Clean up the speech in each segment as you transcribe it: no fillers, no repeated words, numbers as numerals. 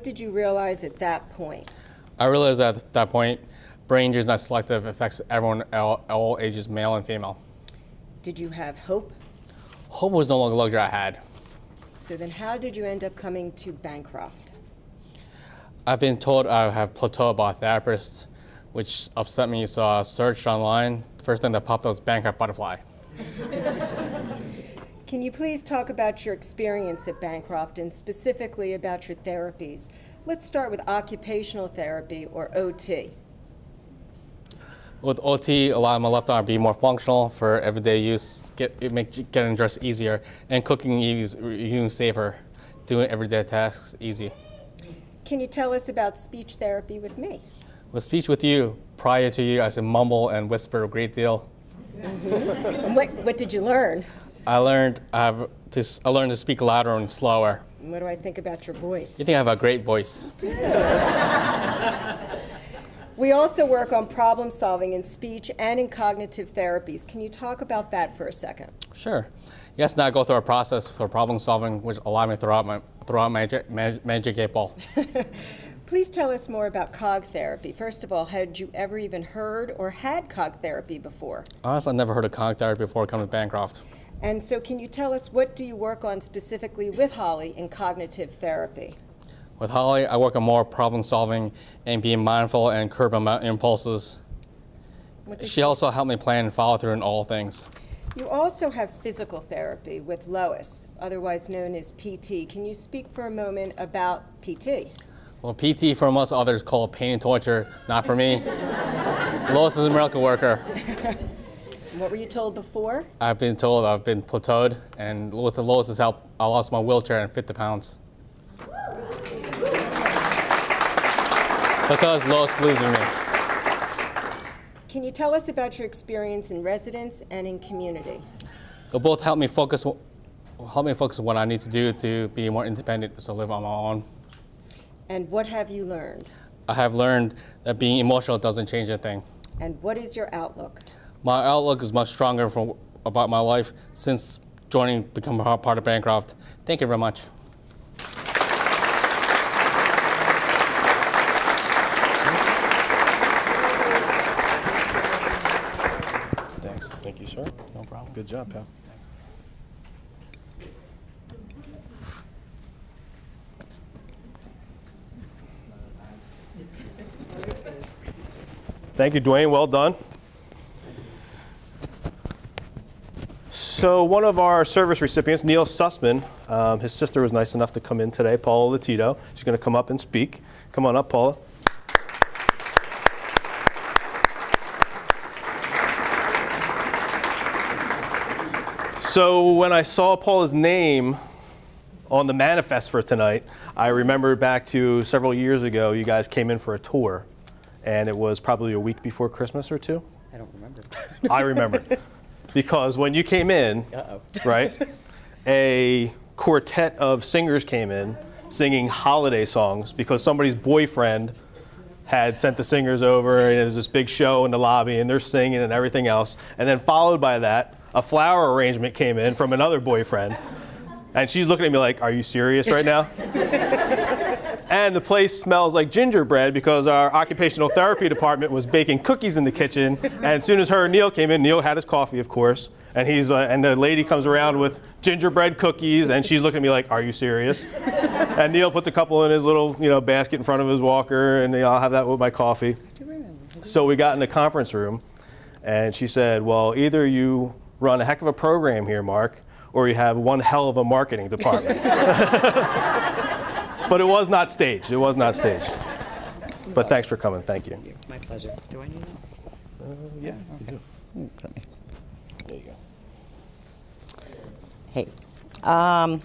what did you realize at that point? I realized at that point, brain injury is not selective, it affects everyone, all ages, male and female. Did you have hope? Hope was no longer a luxury I had. So then how did you end up coming to Bancroft? I've been told I have plateaued by therapists, which upset me, so I searched online. The first thing that popped up was Bancroft butterfly. Can you please talk about your experience at Bancroft and specifically about your therapies? Let's start with occupational therapy, or OT. With OT, allowing my left arm to be more functional for everyday use, getting dressed easier, and cooking even safer, doing everyday tasks easy. Can you tell us about speech therapy with me? With speech with you, prior to you, I used to mumble and whisper a great deal. And what did you learn? I learned to speak louder and slower. And what do I think about your voice? You think I have a great voice. We also work on problem solving in speech and in cognitive therapies. Can you talk about that for a second? Sure. Yes, now I go through a process for problem solving, which allowed me to throw out my magic 8 ball. Please tell us more about cog therapy. First of all, had you ever even heard or had cog therapy before? Honestly, I never heard of cog therapy before coming to Bancroft. And so can you tell us, what do you work on specifically with Holly in cognitive therapy? With Holly, I work on more problem solving and being mindful and curbing my impulses. She also helped me plan and follow through in all things. You also have physical therapy with Lois, otherwise known as PT. Can you speak for a moment about PT? Well, PT for most others call it pain and torture, not for me. Lois is a miracle worker. What were you told before? I've been told I've been plateaued, and with Lois's help, I lost my wheelchair and 50 pounds. Because Lois believes in me. Can you tell us about your experience in residence and in community? They'll both help me focus on what I need to do to be more independent, so live on my own. And what have you learned? I have learned that being emotional doesn't change anything. And what is your outlook? My outlook is much stronger about my life since becoming part of Bancroft. Thank you very much. Thanks. Thank you, sir. No problem. Good job, pal. Thanks. Thank you, Dwayne. Well done. So one of our service recipients, Neil Sussman, his sister was nice enough to come in today, Paula LoTito. She's going to come up and speak. Come on up, Paula. So when I saw Paula's name on the manifest for tonight, I remembered back to several years ago, you guys came in for a tour, and it was probably a week before Christmas or two. I don't remember. I remember. Because when you came in, right, a quartet of singers came in singing holiday songs because somebody's boyfriend had sent the singers over, and there's this big show in the lobby, and they're singing and everything else. And then followed by that, a flower arrangement came in from another boyfriend. And she's looking at me like, are you serious right now? And the place smells like gingerbread because our occupational therapy department was baking cookies in the kitchen. And as soon as her and Neil came in, Neil had his coffee, of course. And and the lady comes around with gingerbread cookies, and she's looking at me like, are you serious? And Neil puts a couple in his little, basket in front of his walker, and I'll have that with my coffee. So we got in the conference room, and she said, well, either you run a heck of a program here, Mark, or you have one hell of a marketing department. But it was not staged. It was not staged. But thanks for coming. Thank you. My pleasure. Do I need that? Yeah. Okay. There you go. Hey. I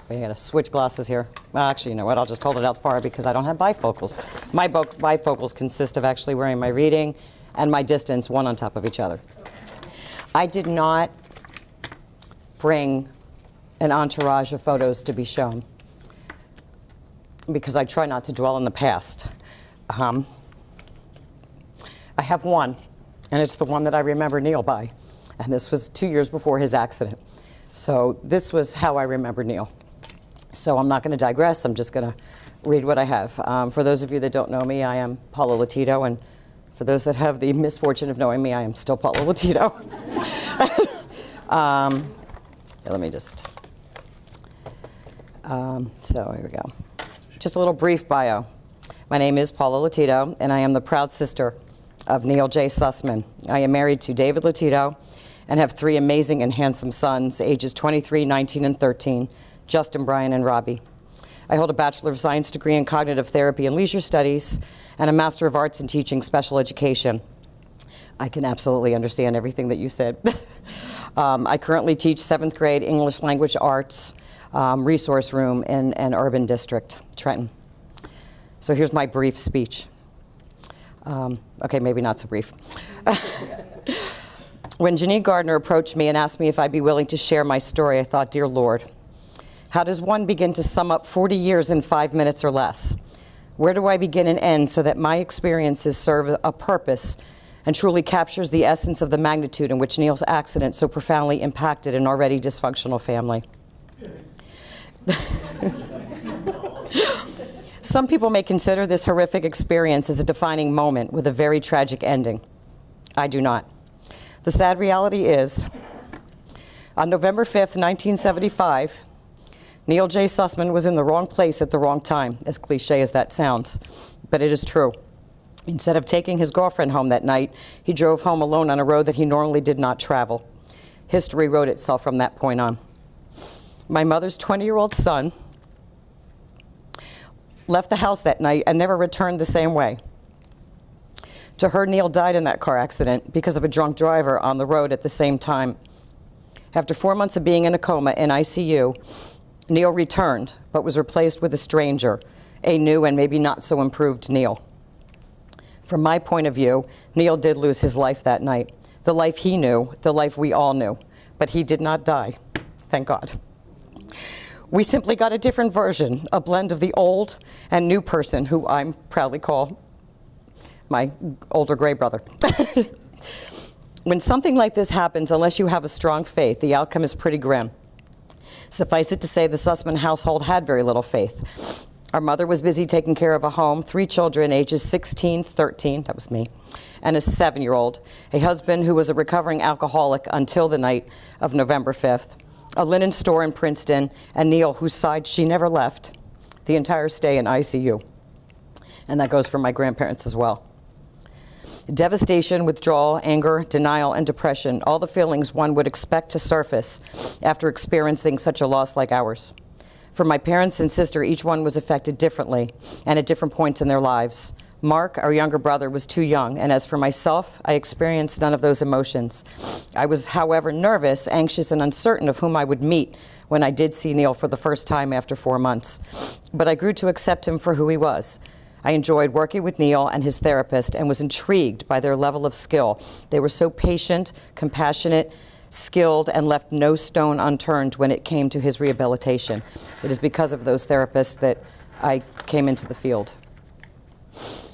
gotta switch glasses here. Well, actually, you know what? I'll just hold it out far because I don't have bifocals. My bifocals consist of actually wearing my reading and my distance, one on top of each other. I did not bring an entourage of photos to be shown because I try not to dwell in the past. I have one, and it's the one that I remember Neil by. And this was 2 years before his accident. So this was how I remember Neil. So I'm not going to digress. I'm just going to read what I have. For those of you that don't know me, I am Paula LoTito, and for those that have the misfortune of knowing me, I am still Paula LoTito. Let me just, so here we go. Just a little brief bio. My name is Paula LoTito, and I am the proud sister of Neil J. Sussman. I am married to David LoTito and have 3 amazing and handsome sons, ages 23, 19, and 13, Justin, Brian, and Robbie. I hold a Bachelor of Science degree in Cognitive Therapy and Leisure Studies and a Master of Arts in Teaching Special Education. I can absolutely understand everything that you said. I currently teach 7th grade English Language Arts resource room in an urban district, Trenton. So here's my brief speech. Okay, maybe not so brief. When Janine Gardner approached me and asked me if I'd be willing to share my story, I thought, dear Lord, how does one begin to sum up 40 years in 5 minutes or less? Where do I begin and end so that my experiences serve a purpose and truly captures the essence of the magnitude in which Neil's accident so profoundly impacted an already dysfunctional family? Some people may consider this horrific experience as a defining moment with a very tragic ending. I do not. The sad reality is, on November 5th, 1975, Neil J. Sussman was in the wrong place at the wrong time, as cliche as that sounds, but it is true. Instead of taking his girlfriend home that night, he drove home alone on a road that he normally did not travel. History wrote itself from that point on. My mother's 20-year-old son left the house that night and never returned the same way. To her, Neil died in that car accident because of a drunk driver on the road at the same time. After 4 months of being in a coma in ICU, Neil returned, but was replaced with a stranger, a new and maybe not so improved Neil. From my point of view, Neil did lose his life that night, the life he knew, the life we all knew, but he did not die, thank God. We simply got a different version, a blend of the old and new person who I'm proudly call my older gray brother. When something like this happens, unless you have a strong faith, the outcome is pretty grim. Suffice it to say, the Sussman household had very little faith. Our mother was busy taking care of a home, 3 children, ages 16, 13, that was me, and a 7-year-old, a husband who was a recovering alcoholic until the night of November 5th, a linen store in Princeton, and Neil, whose side she never left, the entire stay in ICU. And that goes for my grandparents as well. Devastation, withdrawal, anger, denial, and depression, all the feelings one would expect to surface after experiencing such a loss like ours. For my parents and sister, each one was affected differently and at different points in their lives. Mark, our younger brother, was too young, and as for myself, I experienced none of those emotions. I was, however, nervous, anxious, and uncertain of whom I would meet when I did see Neil for the first time after 4 months. But I grew to accept him for who he was. I enjoyed working with Neil and his therapist and was intrigued by their level of skill. They were so patient, compassionate, skilled, and left no stone unturned when it came to his rehabilitation. It is because of those therapists that I came into the field.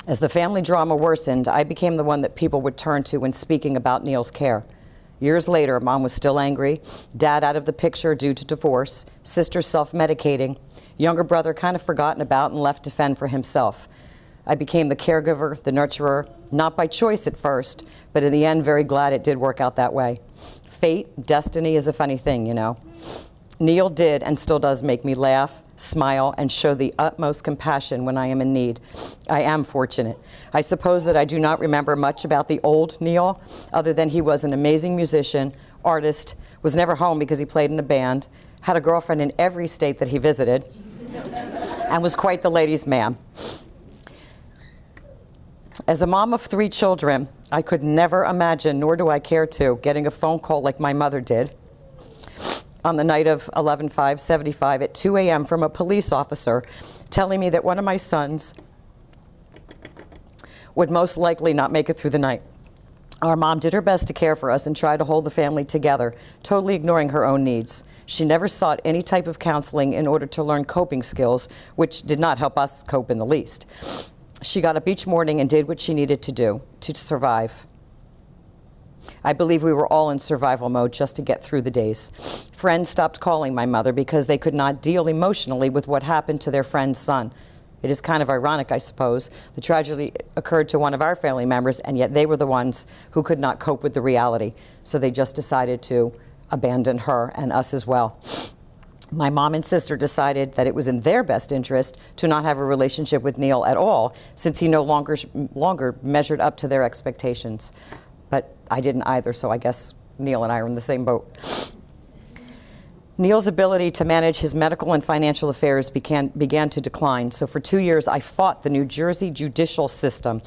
As the family drama worsened, I became the one that people would turn to when speaking about Neil's care. Years later, Mom was still angry, Dad out of the picture due to divorce, sister self-medicating, younger brother kind of forgotten about and left to fend for himself. I became the caregiver, the nurturer, not by choice at first, but in the end, very glad it did work out that way. Fate, destiny is a funny thing, you know. Neil did and still does make me laugh, smile, and show the utmost compassion when I am in need. I am fortunate. I suppose that I do not remember much about the old Neil, other than he was an amazing musician, artist, was never home because he played in a band, had a girlfriend in every state that he visited, and was quite the ladies' man. As a mom of 3 children, I could never imagine, nor do I care to, getting a phone call like my mother did on the night of 11/5/75 at 2 a.m. from a police officer telling me that one of my sons would most likely not make it through the night. Our mom did her best to care for us and try to hold the family together, totally ignoring her own needs. She never sought any type of counseling in order to learn coping skills, which did not help us cope in the least. She got up each morning and did what she needed to do to survive. I believe we were all in survival mode just to get through the days. Friends stopped calling my mother because they could not deal emotionally with what happened to their friend's son. It is kind of ironic, I suppose. The tragedy occurred to one of our family members, and yet they were the ones who could not cope with the reality. So they just decided to abandon her and us as well. My mom and sister decided that it was in their best interest to not have a relationship with Neil at all, since he no longer measured up to their expectations. But I didn't either, so I guess Neil and I are in the same boat. Neil's ability to manage his medical and financial affairs began to decline. So for 2 years, I fought the New Jersey judicial system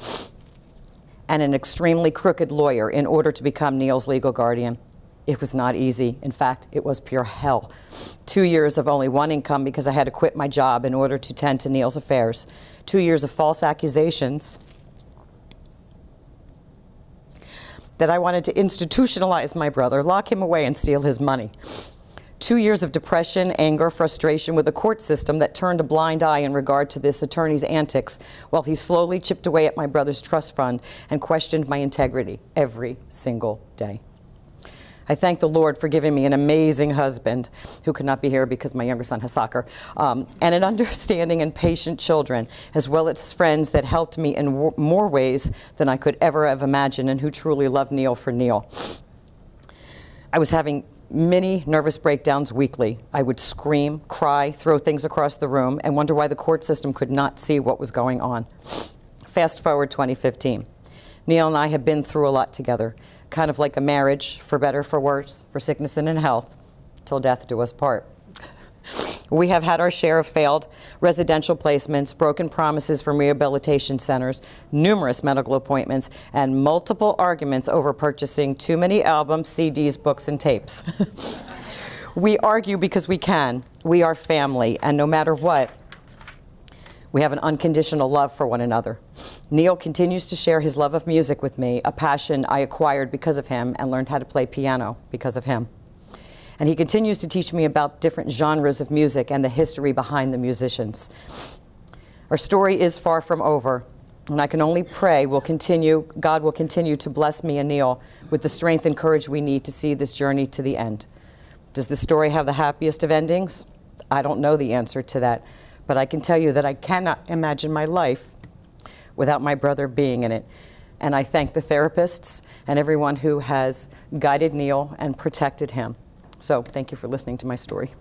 and an extremely crooked lawyer in order to become Neil's legal guardian. It was not easy. In fact, it was pure hell. 2 years of only one income because I had to quit my job in order to tend to Neil's affairs. 2 years of false accusations that I wanted to institutionalize my brother, lock him away, and steal his money. 2 years of depression, anger, frustration with a court system that turned a blind eye in regard to this attorney's antics while he slowly chipped away at my brother's trust fund and questioned my integrity every single day. I thank the Lord for giving me an amazing husband who could not be here because my younger son has soccer, and an understanding and patient children, as well as friends that helped me in more ways than I could ever have imagined and who truly loved Neil for Neil. I was having many nervous breakdowns weekly. I would scream, cry, throw things across the room, and wonder why the court system could not see what was going on. Fast forward 2015. Neil and I have been through a lot together, kind of like a marriage, for better, for worse, for sickness and in health, till death do us part. We have had our share of failed residential placements, broken promises from rehabilitation centers, numerous medical appointments, and multiple arguments over purchasing too many albums, CDs, books, and tapes. We argue because we can. We are family, and no matter what, we have an unconditional love for one another. Neil continues to share his love of music with me, a passion I acquired because of him and learned how to play piano because of him. And he continues to teach me about different genres of music and the history behind the musicians. Our story is far from over, and I can only pray God will continue to bless me and Neil with the strength and courage we need to see this journey to the end. Does the story have the happiest of endings? I don't know the answer to that, but I can tell you that I cannot imagine my life without my brother being in it. And I thank the therapists and everyone who has guided Neil and protected him. So thank you for listening to my story.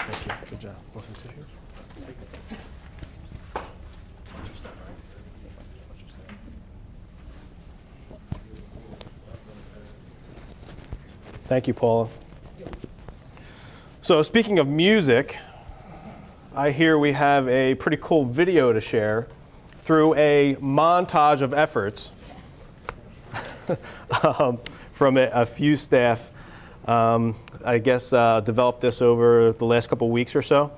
Thank you. Good job. Want some tissues? Thank you, Paula. So speaking of music, I hear we have a pretty cool video to share through a montage of efforts from a few staff. I guess developed this over the last couple weeks or so.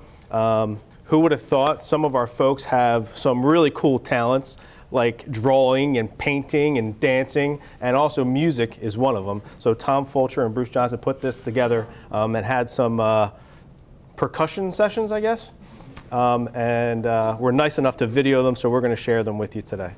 Who would have thought some of our folks have some really cool talents, like drawing and painting and dancing, and also music is one of them. So Tom Fulcher and Bruce Johnson put this together and had some percussion sessions, I guess. And we're nice enough to video them, so we're going to share them with you today.